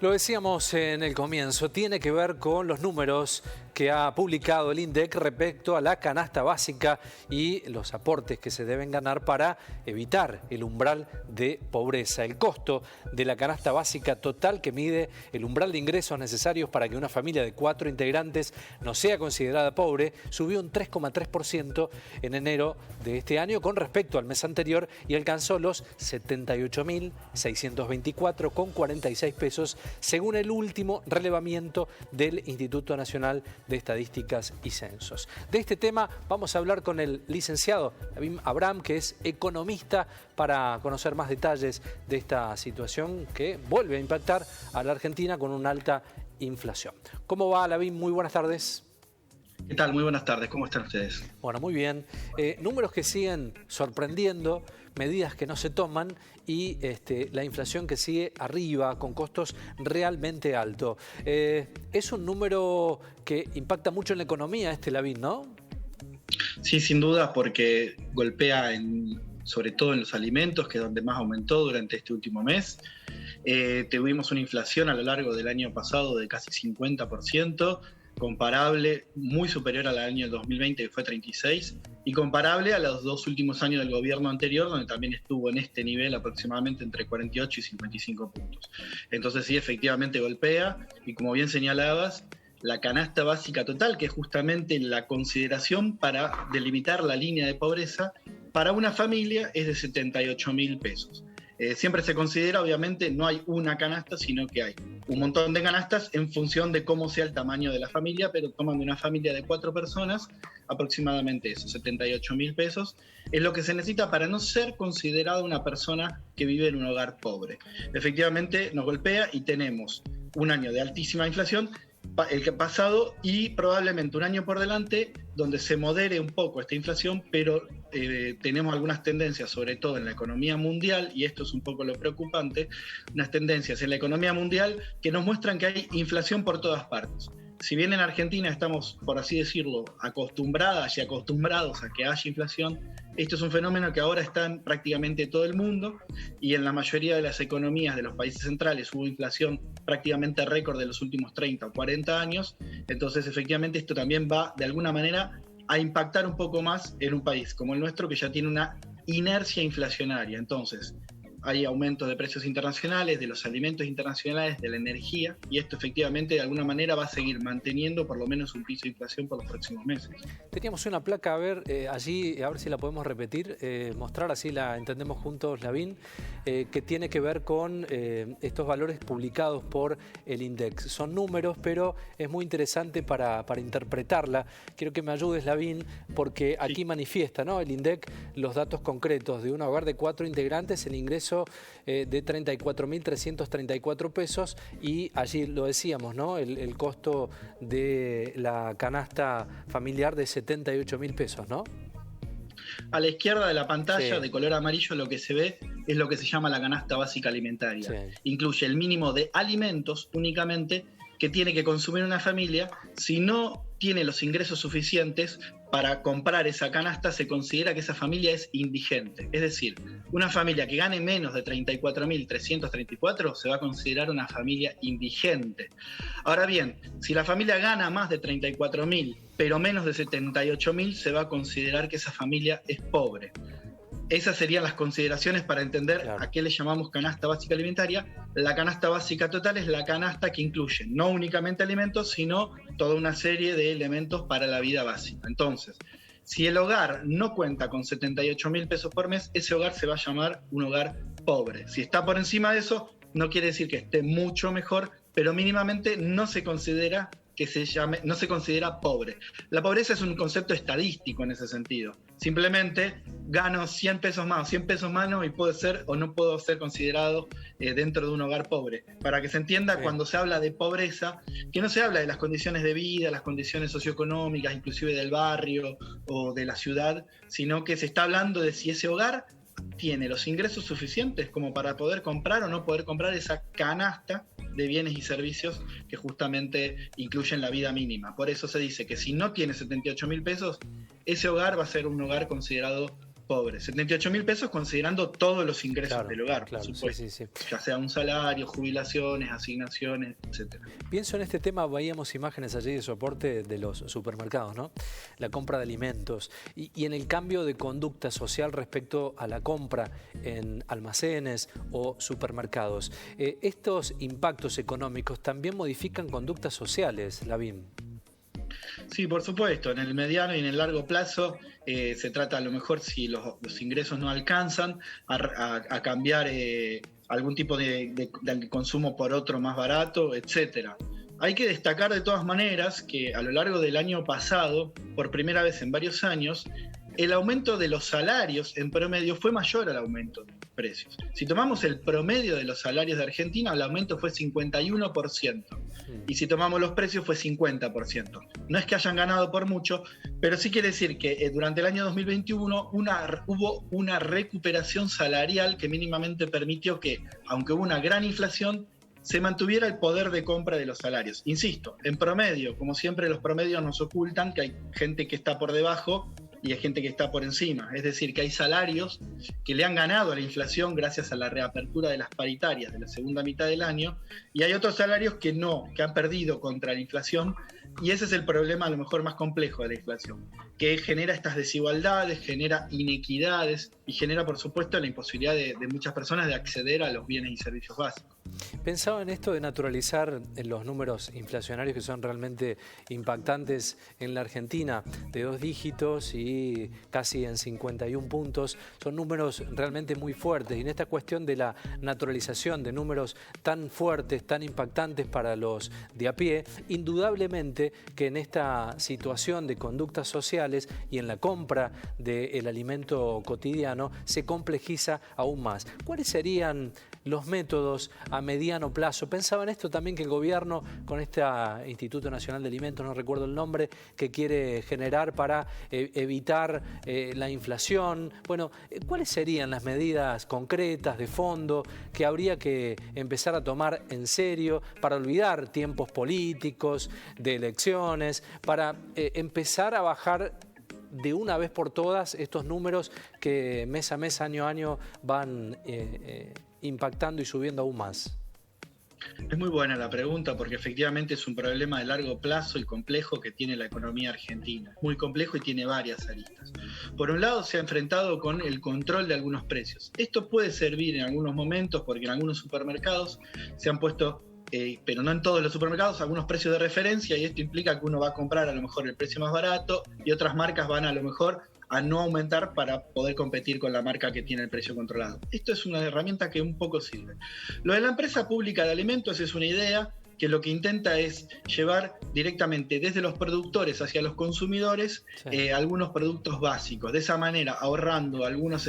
Lo decíamos en el comienzo, tiene que ver con los números que ha publicado el INDEC respecto a la canasta básica y los aportes que se deben ganar para evitar el umbral de pobreza. El costo de la canasta básica total, que mide el umbral de ingresos necesarios para que una familia de 4 integrantes no sea considerada pobre, subió un 3,3% en enero de este año con respecto al mes anterior y alcanzó los 78.624,46 pesos, según el último relevamiento del Instituto Nacional de Estadísticas y Censos. De este tema vamos a hablar con el licenciado Lavín Abraham, que es economista, para conocer más detalles de esta situación que vuelve a impactar a la Argentina con una alta inflación. ¿Cómo va, Lavín? Muy buenas tardes. ¿Qué tal? Muy buenas tardes. ¿Cómo están ustedes? Bueno, muy bien. Números que siguen sorprendiendo, medidas que no se toman y la inflación que sigue arriba con costos realmente altos. Es un número que impacta mucho en la economía, Lavín, ¿no? Sí, sin duda, porque golpea sobre todo en los alimentos, que es donde más aumentó durante este último mes. Tuvimos una inflación a lo largo del año pasado de casi 50%, comparable, muy superior al año 2020, que fue 36%, y comparable a los 2 últimos años del gobierno anterior, donde también estuvo en este nivel aproximadamente entre 48 y 55 puntos. Entonces sí, efectivamente golpea, y como bien señalabas, la canasta básica total, que es justamente la consideración para delimitar la línea de pobreza, para una familia es de 78.000 pesos. Siempre se considera, obviamente, no hay una canasta, sino que hay un montón de canastas en función de cómo sea el tamaño de la familia, pero toman de una familia de 4 personas, aproximadamente eso, 78.000 pesos, es lo que se necesita para no ser considerada una persona que vive en un hogar pobre. Efectivamente, nos golpea y tenemos un año de altísima inflación, el que ha pasado, y probablemente un año por delante donde se modere un poco esta inflación, pero tenemos algunas tendencias, sobre todo en la economía mundial, y esto es un poco lo preocupante, unas tendencias en la economía mundial que nos muestran que hay inflación por todas partes. Si bien en Argentina estamos, por así decirlo, acostumbradas y acostumbrados a que haya inflación, esto es un fenómeno que ahora está en prácticamente todo el mundo, y en la mayoría de las economías de los países centrales hubo inflación prácticamente récord de los últimos 30 o 40 años. Entonces, efectivamente, esto también va de alguna manera a impactar un poco más en un país como el nuestro, que ya tiene una inercia inflacionaria. Entonces, hay aumentos de precios internacionales, de los alimentos internacionales, de la energía, y esto efectivamente de alguna manera va a seguir manteniendo por lo menos un piso de inflación por los próximos meses. Teníamos una placa, allí, a ver si la podemos repetir, mostrar, así la entendemos juntos, Lavín, que tiene que ver con estos valores publicados por el INDEC. Son números, pero es muy interesante para interpretarla. Quiero que me ayudes, Lavín, porque aquí manifiesta, ¿no?, el INDEC los datos concretos de un hogar de 4 integrantes, el ingreso de 34.334 pesos, y allí lo decíamos, ¿no?, el costo de la canasta familiar de 78.000 pesos, ¿no? A la izquierda de la pantalla, sí, de color amarillo, lo que se ve es lo que se llama la canasta básica alimentaria. Sí. Incluye el mínimo de alimentos únicamente que tiene que consumir una familia. Si no tiene los ingresos suficientes para comprar esa canasta, se considera que esa familia es indigente. Es decir, una familia que gane menos de 34.334 se va a considerar una familia indigente. Ahora bien, si la familia gana más de 34.000, pero menos de 78.000, se va a considerar que esa familia es pobre. Esas serían las consideraciones para entender a qué le llamamos canasta básica alimentaria. La canasta básica total es la canasta que incluye no únicamente alimentos, sino toda una serie de elementos para la vida básica. Entonces, si el hogar no cuenta con 78.000 pesos por mes, ese hogar se va a llamar un hogar pobre. Si está por encima de eso, no quiere decir que esté mucho mejor, pero mínimamente no se considera no se considera pobre. La pobreza es un concepto estadístico en ese sentido. Simplemente gano 100 pesos más o 100 pesos menos y puedo ser o no puedo ser considerado dentro de un hogar pobre. Para que se entienda, sí, cuando se habla de pobreza, que no se habla de las condiciones de vida, las condiciones socioeconómicas, inclusive del barrio o de la ciudad, sino que se está hablando de si ese hogar tiene los ingresos suficientes como para poder comprar o no poder comprar esa canasta de bienes y servicios que justamente incluyen la vida mínima. Por eso se dice que si no tiene 78.000 pesos, ese hogar va a ser un hogar considerado pobres. 78.000 pesos considerando todos los ingresos Claro, del hogar, claro, por supuesto. sí. Ya sea un salario, jubilaciones, asignaciones, etcétera. Pienso en este tema, veíamos imágenes allí de soporte de los supermercados, ¿no? La compra de alimentos y en el cambio de conducta social respecto a la compra en almacenes o supermercados. Estos impactos económicos también modifican conductas sociales, Lavín. Sí, por supuesto. En el mediano y en el largo plazo se trata a lo mejor, si los ingresos no alcanzan, a cambiar algún tipo de consumo por otro más barato, etcétera. Hay que destacar de todas maneras que a lo largo del año pasado, por primera vez en varios años, el aumento de los salarios en promedio fue mayor al aumento de los precios. Si tomamos el promedio de los salarios de Argentina, el aumento fue 51%. Y si tomamos los precios fue 50%. No es que hayan ganado por mucho, pero sí quiere decir que durante el año 2021 hubo una recuperación salarial que mínimamente permitió que, aunque hubo una gran inflación, se mantuviera el poder de compra de los salarios. Insisto, en promedio, como siempre los promedios nos ocultan que hay gente que está por debajo y hay gente que está por encima. Es decir, que hay salarios que le han ganado a la inflación gracias a la reapertura de las paritarias de la segunda mitad del año, y hay otros salarios que no, que han perdido contra la inflación, y ese es el problema a lo mejor más complejo de la inflación, que genera estas desigualdades, genera inequidades y genera, por supuesto, la imposibilidad de muchas personas de acceder a los bienes y servicios básicos. Pensaba en esto de naturalizar los números inflacionarios que son realmente impactantes en la Argentina, de 2 dígitos y casi en 51 puntos. Son números realmente muy fuertes, y en esta cuestión de la naturalización de números tan fuertes, tan impactantes para los de a pie, indudablemente que en esta situación de conductas sociales y en la compra del alimento cotidiano se complejiza aún más. ¿Cuáles serían los métodos a mediano plazo? Pensaba en esto también, que el gobierno, con este Instituto Nacional de Alimentos, no recuerdo el nombre, que quiere generar para evitar la inflación. Bueno, ¿cuáles serían las medidas concretas, de fondo, que habría que empezar a tomar en serio para olvidar tiempos políticos, de elecciones, para empezar a bajar de una vez por todas estos números que mes a mes, año a año van impactando y subiendo aún más? Es muy buena la pregunta, porque efectivamente es un problema de largo plazo y complejo que tiene la economía argentina. Muy complejo y tiene varias aristas. Por un lado, se ha enfrentado con el control de algunos precios. Esto puede servir en algunos momentos, porque en algunos supermercados se han puesto, pero no en todos los supermercados, algunos precios de referencia, y esto implica que uno va a comprar a lo mejor el precio más barato y otras marcas van a lo mejor a no aumentar para poder competir con la marca que tiene el precio controlado. Esto es una herramienta que un poco sirve. Lo de la empresa pública de alimentos es una idea que lo que intenta es llevar directamente desde los productores hacia los consumidores algunos productos básicos. De esa manera, ahorrando algunos,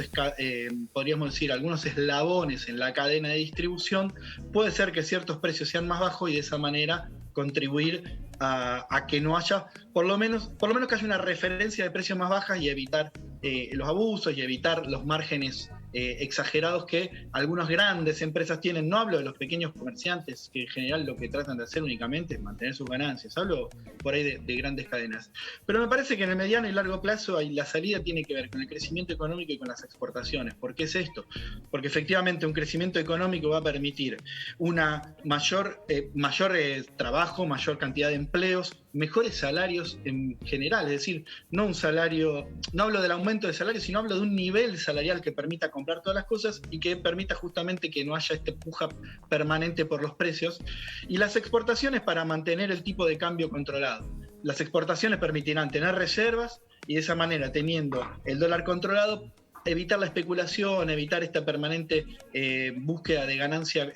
podríamos decir, algunos eslabones en la cadena de distribución, puede ser que ciertos precios sean más bajos y de esa manera contribuir a que no haya, por lo menos que haya una referencia de precios más bajas y evitar los abusos y evitar los márgenes exagerados que algunas grandes empresas tienen. No hablo de los pequeños comerciantes, que en general lo que tratan de hacer únicamente es mantener sus ganancias. Hablo por ahí de grandes cadenas. Pero me parece que en el mediano y largo plazo la salida tiene que ver con el crecimiento económico y con las exportaciones. ¿Por qué es esto? Porque efectivamente un crecimiento económico va a permitir una mayor trabajo, mayor cantidad de empleos, mejores salarios en general, es decir, no un salario, no hablo del aumento de salario, sino hablo de un nivel salarial que permita comprar todas las cosas y que permita justamente que no haya esta puja permanente por los precios, y las exportaciones para mantener el tipo de cambio controlado. Las exportaciones permitirán tener reservas y de esa manera, teniendo el dólar controlado, evitar la especulación, evitar esta permanente búsqueda de ganancia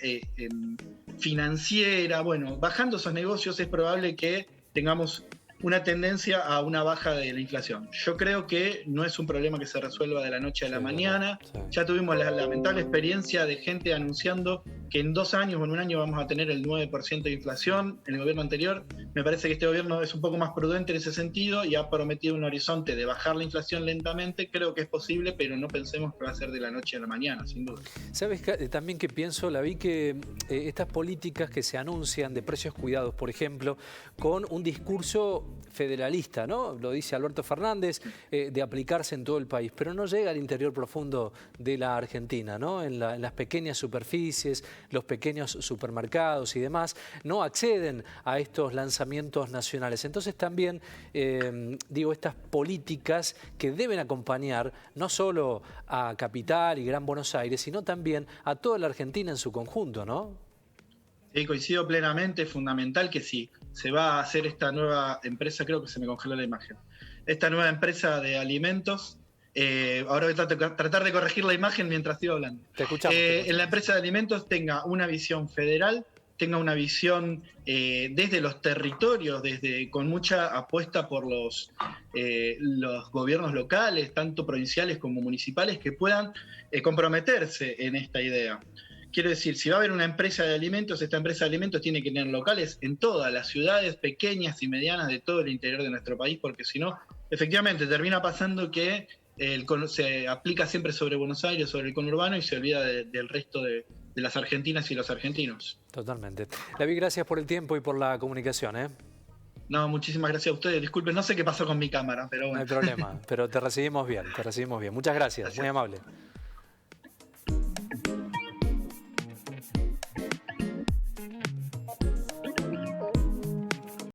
financiera. Bueno, bajando esos negocios es probable que tengamos una tendencia a una baja de la inflación. Yo creo que no es un problema que se resuelva de la noche a la mañana. Ya tuvimos la lamentable experiencia de gente anunciando que en 2 años o en un año vamos a tener el 9% de inflación. En el gobierno anterior me parece que este gobierno es un poco más prudente en ese sentido y ha prometido un horizonte de bajar la inflación lentamente. Creo que es posible, pero no pensemos que va a ser de la noche a la mañana, sin duda. ¿Sabes también que pienso, la vi que estas políticas que se anuncian de precios cuidados, por ejemplo, con un discurso federalista, ¿no? Lo dice Alberto Fernández, de aplicarse en todo el país, pero no llega al interior profundo de la Argentina, ¿no? En las pequeñas superficies, los pequeños supermercados y demás, no acceden a estos lanzamientos nacionales. Entonces también, digo, estas políticas que deben acompañar no solo a Capital y Gran Buenos Aires, sino también a toda la Argentina en su conjunto, ¿no? Sí, coincido plenamente, es fundamental que sí, se va a hacer esta nueva empresa, creo que se me congeló la imagen, esta nueva empresa de alimentos. Ahora voy a tratar de corregir la imagen mientras sigo hablando. Te escuchamos. En la empresa de alimentos tenga una visión federal, tenga una visión desde los territorios, con mucha apuesta por los gobiernos locales, tanto provinciales como municipales, que puedan comprometerse en esta idea. Quiero decir, si va a haber una empresa de alimentos, esta empresa de alimentos tiene que tener locales en todas las ciudades pequeñas y medianas de todo el interior de nuestro país, porque si no, efectivamente, termina pasando que se aplica siempre sobre Buenos Aires, sobre el conurbano, y se olvida del resto de las argentinas y los argentinos. Totalmente. David, gracias por el tiempo y por la comunicación, ¿eh? No, muchísimas gracias a ustedes. Disculpen, no sé qué pasó con mi cámara, pero bueno. No hay problema, pero te recibimos bien, te recibimos bien. Muchas gracias. Muy amable.